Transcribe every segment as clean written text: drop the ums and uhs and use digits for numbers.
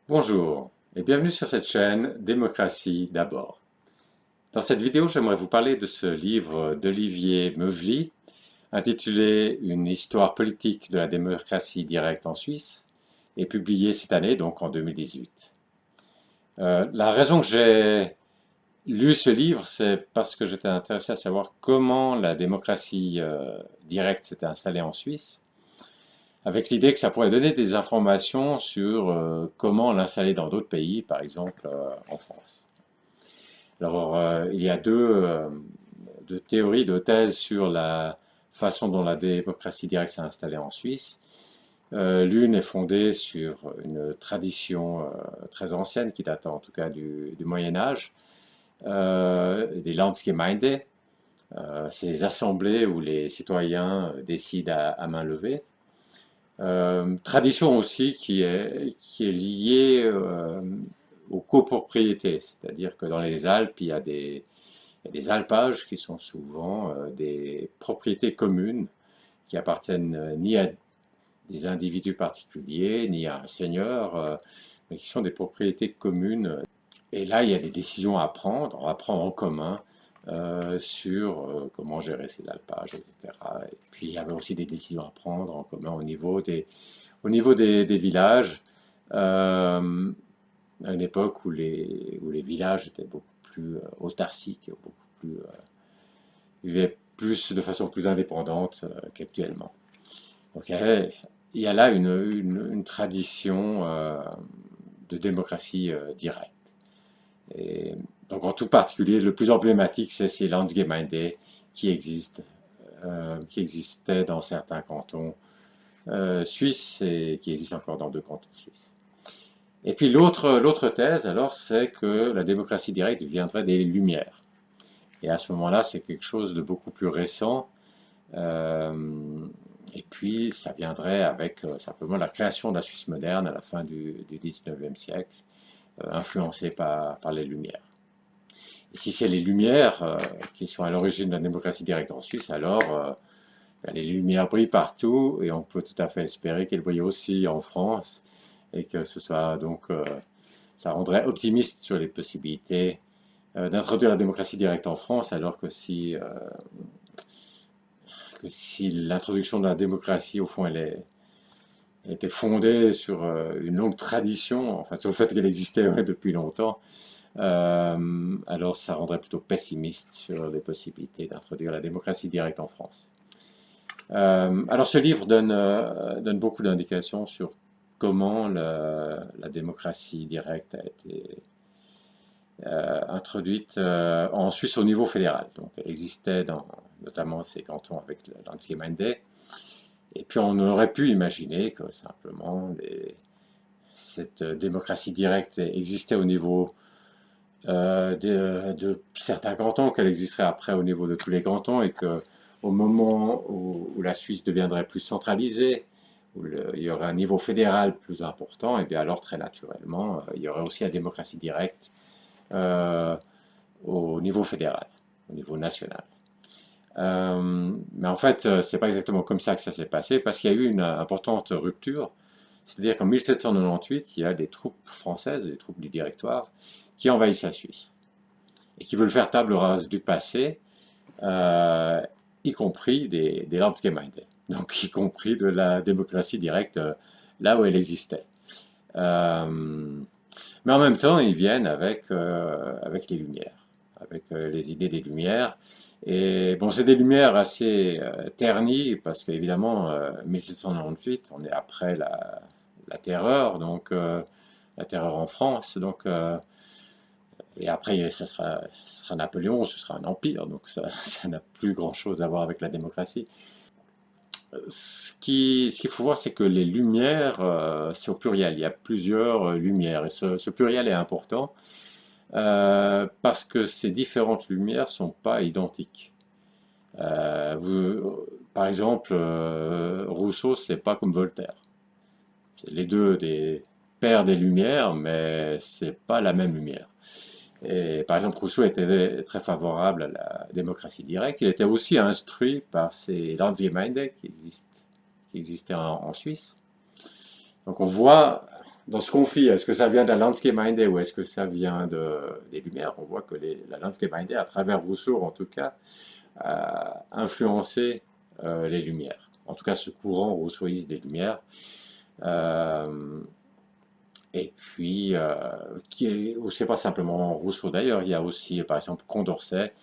Bonjour et bienvenue sur cette chaîne Démocratie d'abord. Dans cette vidéo, j'aimerais vous parler de ce livre d'Olivier Meuvely intitulé Une histoire politique de la démocratie directe en Suisse et publié cette année, donc en 2018. La raison que j'ai lu ce livre, c'est parce que j'étais intéressé à savoir comment la démocratie directe s'était installée en Suisse, avec l'idée que ça pourrait donner des informations sur comment l'installer dans d'autres pays, par exemple en France. Alors, il y a deux théories, deux thèses sur la façon dont la démocratie directe s'est installée en Suisse. L'une est fondée sur une tradition très ancienne, qui date en tout cas du Moyen Âge, des Landsgemeinde, ces assemblées où les citoyens décident à main levée. Tradition aussi qui est liée aux copropriétés, c'est-à-dire que dans les Alpes, il y a des alpages qui sont souvent des propriétés communes qui appartiennent ni à des individus particuliers, ni à un seigneur, mais qui sont des propriétés communes. Et là, il y a des décisions à prendre en commun sur comment gérer ces alpages, etc. Et puis, il y avait aussi des décisions à prendre en commun au niveau des villages, à une époque où les villages étaient beaucoup plus autarciques, beaucoup plus, vivaient plus de façon plus indépendante qu'actuellement. Donc il y a là une tradition de démocratie directe. Et donc en tout particulier, le plus emblématique, c'est ces Landsgemeinde qui existent, qui existaient dans certains cantons suisses et qui existent encore dans deux cantons suisses. Et puis l'autre thèse, alors, c'est que la démocratie directe viendrait des Lumières. Et à ce moment-là, c'est quelque chose de beaucoup plus récent. Et puis, ça viendrait avec simplement la création de la Suisse moderne à la fin du 19e siècle, influencée par les Lumières. Et si c'est les Lumières qui sont à l'origine de la démocratie directe en Suisse, alors les Lumières brillent partout et on peut tout à fait espérer qu'elles brillent aussi en France et que ce soit donc, ça rendrait optimiste sur les possibilités d'introduire la démocratie directe en France, alors que si l'introduction de la démocratie, au fond, elle était fondée sur une longue tradition, enfin sur le fait qu'elle existait depuis longtemps, alors ça rendrait plutôt pessimiste sur les possibilités d'introduire la démocratie directe en France. Alors ce livre donne beaucoup d'indications sur comment la démocratie directe a été introduite en Suisse au niveau fédéral. Donc elle existait dans notamment ces cantons avec le Landsgemeinde. Et puis on aurait pu imaginer que simplement cette démocratie directe existait au niveau de certains cantons, qu'elle existerait après au niveau de tous les cantons et que au moment où la Suisse deviendrait plus centralisée, où il y aurait un niveau fédéral plus important, et bien alors très naturellement, il y aurait aussi la démocratie directe euh, au niveau fédéral, au niveau national. Mais en fait, c'est pas exactement comme ça que ça s'est passé, parce qu'il y a eu une importante rupture. C'est-à-dire qu'en 1798, il y a des troupes françaises, des troupes du Directoire, qui envahissent la Suisse et qui veulent faire table rase du passé, euh, y compris des Landsgemeinde, donc y compris de la démocratie directe là où elle existait. Euh, mais en même temps, ils viennent avec les Lumières, avec les idées des Lumières. Et bon, c'est des Lumières assez ternies, parce qu'évidemment, 1798, on est après la Terreur, donc la Terreur en France, donc et après, ça sera Napoléon, ce sera un empire, donc ça n'a plus grand-chose à voir avec la démocratie. Ce qu'il faut voir, c'est que les lumières, c'est au pluriel. Il y a plusieurs lumières, et ce pluriel est important parce que ces différentes lumières ne sont pas identiques. Par exemple, Rousseau, c'est pas comme Voltaire. C'est les deux des pères des lumières, mais c'est pas la même lumière. Et par exemple, Rousseau était très favorable à la démocratie directe. Il était aussi instruit par ces Landsgemeinde qui existaient en Suisse. Donc on voit dans ce conflit, est-ce que ça vient de la Landsgemeinde ou est-ce que ça vient des Lumières? On voit que la Landsgemeinde, à travers Rousseau en tout cas, a influencé les Lumières. En tout cas, ce courant rousseauiste des Lumières. Euh, et puis, c'est pas simplement Rousseau d'ailleurs, il y a aussi par exemple Condorcet.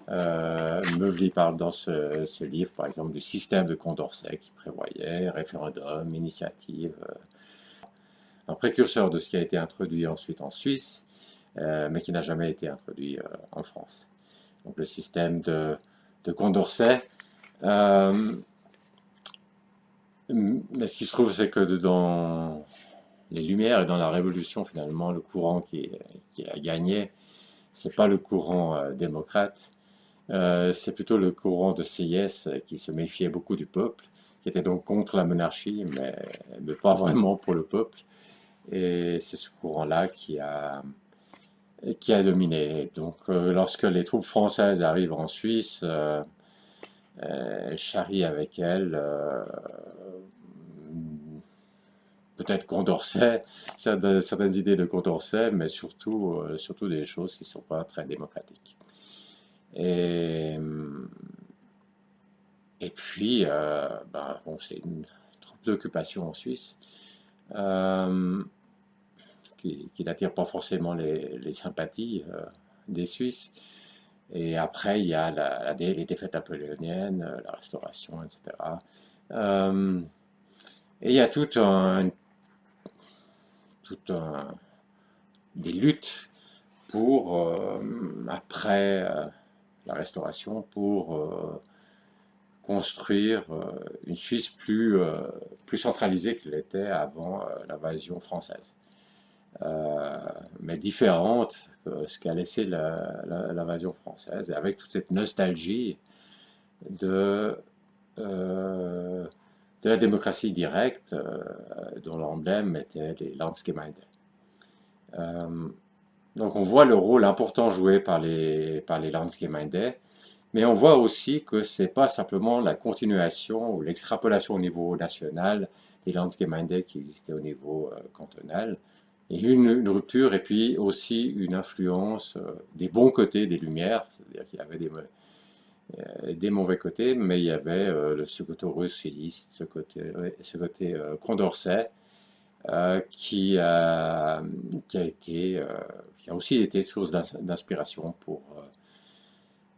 Meuvely parle dans ce livre, par exemple, du système de Condorcet qui prévoyait référendum, initiative, un précurseur de ce qui a été introduit ensuite en Suisse, mais qui n'a jamais été introduit en France. Donc le système de Condorcet. Mais ce qui se trouve, c'est que dans les Lumières et dans la Révolution, finalement, le courant qui a gagné, c'est pas le courant démocrate, c'est plutôt le courant de Sieyès qui se méfiait beaucoup du peuple, qui était donc contre la monarchie, mais pas vraiment pour le peuple. Et c'est ce courant-là qui a dominé. Donc, lorsque les troupes françaises arrivent en Suisse, elles charrient avec elles peut-être Condorcet, certaines idées de Condorcet, mais surtout des choses qui ne sont pas très démocratiques. Et, et puis, bon, c'est une troupe d'occupation en Suisse qui n'attire pas forcément les sympathies des Suisses. Et après, il y a les défaites napoléoniennes, la Restauration, etc. Et il y a des luttes pour, après la Restauration, pour construire une Suisse plus centralisée qu'elle était avant l'invasion française. Mais différente de ce qu'a laissé l'invasion française, et avec toute cette nostalgie de, euh, de la démocratie directe dont l'emblème était les Landsgemeinde. Donc on voit le rôle important joué par les Landsgemeinde, mais on voit aussi que c'est pas simplement la continuation ou l'extrapolation au niveau national des Landsgemeinde qui existaient au niveau cantonal. Il y a eu une rupture et puis aussi une influence des bons côtés des Lumières, c'est-à-dire qu'il y avait des mauvais côtés, mais il y avait ce côté rousseauiste, ce côté Condorcet, qui a aussi été source d'inspiration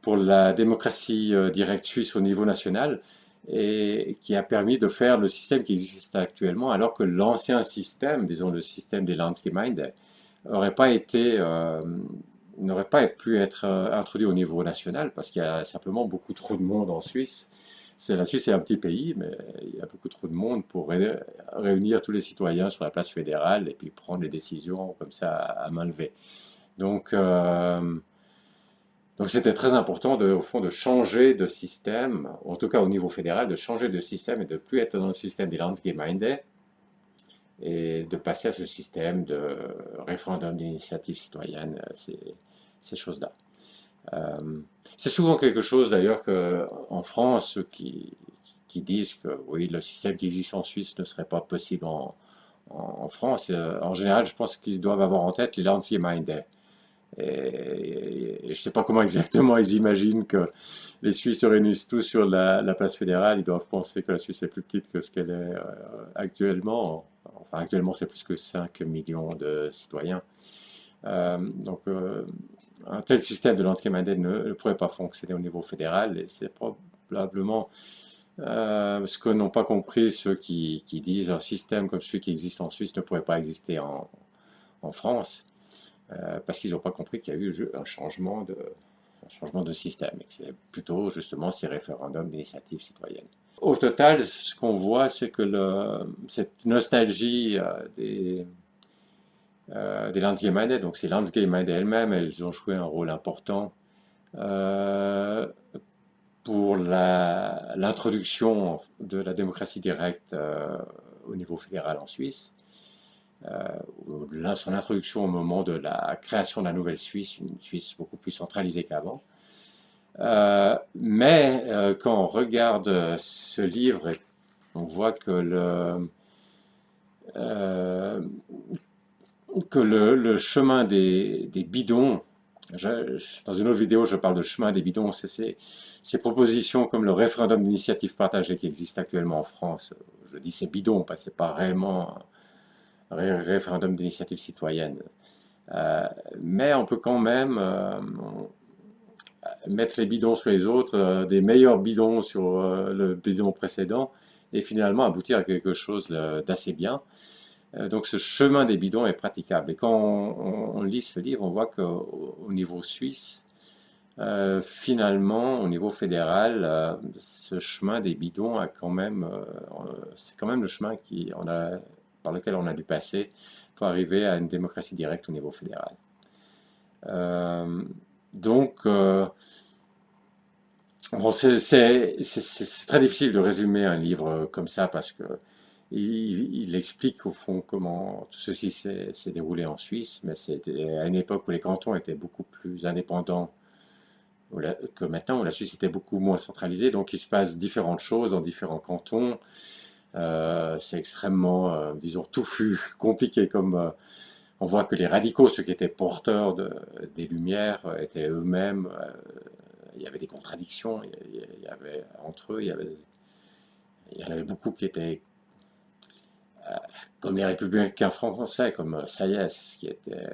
pour la démocratie directe suisse au niveau national et qui a permis de faire le système qui existe actuellement, alors que l'ancien système, disons le système des Landsgemeinde, n'aurait pas pu être introduit au niveau national parce qu'il y a simplement beaucoup trop de monde en Suisse. La Suisse est un petit pays, mais il y a beaucoup trop de monde pour réunir tous les citoyens sur la place fédérale et puis prendre les décisions comme ça à main levée. Donc, donc c'était très important au fond de changer de système, en tout cas au niveau fédéral, de changer de système et de plus être dans le système des Landsgemeinde et de passer à ce système de référendum d'initiative citoyenne, ces choses-là. C'est souvent quelque chose d'ailleurs qu'en France, ceux qui disent que oui, le système qui existe en Suisse ne serait pas possible en France, en général, je pense qu'ils doivent avoir en tête les Landsgemeinde. Et je ne sais pas comment exactement ils imaginent que les Suisses se réunissent tous sur la place fédérale. Ils doivent penser que la Suisse est plus petite que ce qu'elle est actuellement. Enfin, actuellement, c'est plus que 5 millions de citoyens. Donc, un tel système de Landsgemeinde ne pourrait pas fonctionner au niveau fédéral et c'est probablement ce que n'ont pas compris ceux qui disent un système comme celui qui existe en Suisse ne pourrait pas exister en France. Parce qu'ils n'ont pas compris qu'il y a eu un changement de système, et que c'est plutôt justement ces référendums d'initiative citoyenne. Au total, ce qu'on voit, c'est que cette nostalgie des Landsgemeinde, donc ces Landsgemeinde elles-mêmes, elles ont joué un rôle important pour l'introduction de la démocratie directe au niveau fédéral en Suisse. Son introduction au moment de la création de la nouvelle Suisse, une Suisse beaucoup plus centralisée qu'avant. Mais quand on regarde ce livre, on voit que le chemin des bidons, dans une autre vidéo je parle de chemin des bidons, c'est ces propositions comme le référendum d'initiative partagée qui existe actuellement en France. Je dis c'est bidon parce que c'est pas réellement un référendum d'initiative citoyenne. Mais on peut quand même mettre les bidons sur les autres, des meilleurs bidons sur le bidon précédent, et finalement aboutir à quelque chose d'assez bien. Donc ce chemin des bidons est praticable. Et quand on lit ce livre, on voit qu'au niveau suisse, finalement, au niveau fédéral, ce chemin des bidons a quand même, c'est quand même le chemin par lequel on a dû passer pour arriver à une démocratie directe au niveau fédéral. Donc, bon, c'est très difficile de résumer un livre comme ça parce que il explique au fond comment tout ceci s'est déroulé en Suisse, mais c'était à une époque où les cantons étaient beaucoup plus indépendants que maintenant, où la Suisse était beaucoup moins centralisée, donc il se passe différentes choses dans différents cantons. C'est extrêmement, disons, touffu, compliqué comme on voit que les radicaux, ceux qui étaient porteurs des Lumières, étaient eux-mêmes, il y avait des contradictions, il y avait entre eux, il y en avait beaucoup qui étaient comme les républicains français, comme Saïès, qui était,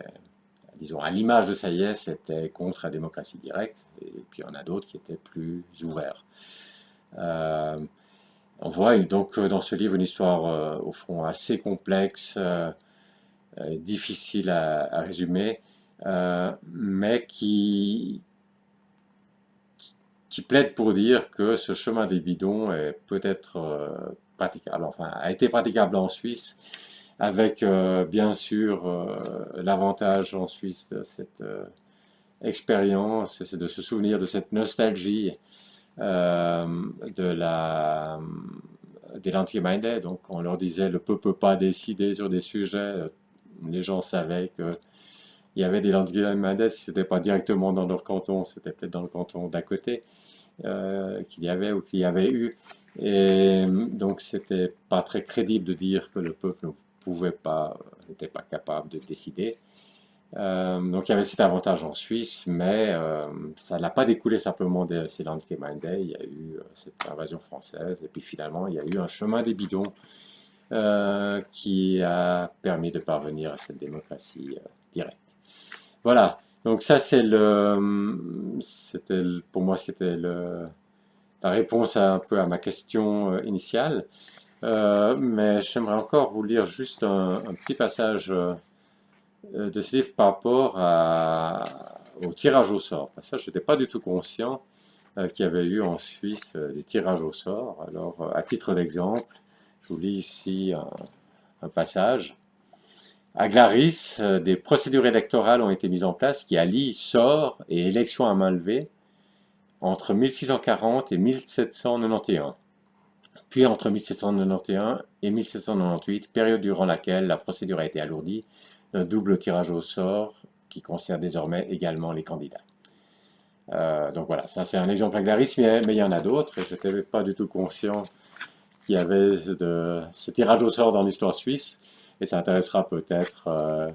disons, à l'image de Saïès, était contre la démocratie directe, et puis il y en a d'autres qui étaient plus ouverts. On voit donc dans ce livre une histoire au fond assez complexe, difficile à résumer, mais qui plaide pour dire que ce chemin des bidons est peut-être praticable, enfin a été praticable en Suisse, avec bien sûr l'avantage en Suisse de cette expérience, c'est de se souvenir de cette nostalgie des Landsgemeinde. Donc on leur disait le peuple peut pas décider sur des sujets, les gens savaient que il y avait des Landsgemeinde, si ce n'était pas directement dans leur canton, c'était peut-être dans le canton d'à côté qu'il y avait ou qu'il y avait eu. Et donc c'était pas très crédible de dire que le peuple ne pouvait pas, n'était pas capable de décider. Donc il y avait cet avantage en Suisse, mais ça n'a pas découlé simplement de ces Landsgemeinde. Il y a eu cette invasion française, et puis finalement il y a eu un chemin des bidons qui a permis de parvenir à cette démocratie directe. Voilà, donc ça c'était pour moi ce qui était la réponse un peu à ma question initiale. Mais j'aimerais encore vous lire juste un petit passage de ce livre par rapport au tirage au sort. Ça, je n'étais pas du tout conscient qu'il y avait eu en Suisse des tirages au sort. Alors, à titre d'exemple, je vous lis ici un passage. À Glaris, des procédures électorales ont été mises en place qui allient sort et élections à main levée entre 1640 et 1791, puis entre 1791 et 1798, période durant laquelle la procédure a été alourdie d'un double tirage au sort qui concerne désormais également les candidats. Donc voilà, ça c'est un exemple à Glaris, mais il y en a d'autres, et je n'étais pas du tout conscient qu'il y avait ce tirage au sort dans l'histoire suisse, et ça intéressera peut-être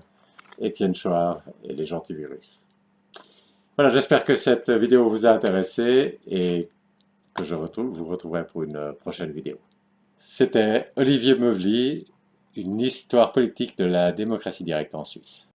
Étienne Chouard et les Gentivirus. Voilà, j'espère que cette vidéo vous a intéressé et que vous retrouverai pour une prochaine vidéo. C'était Olivier Meuvely, une histoire politique de la démocratie directe en Suisse.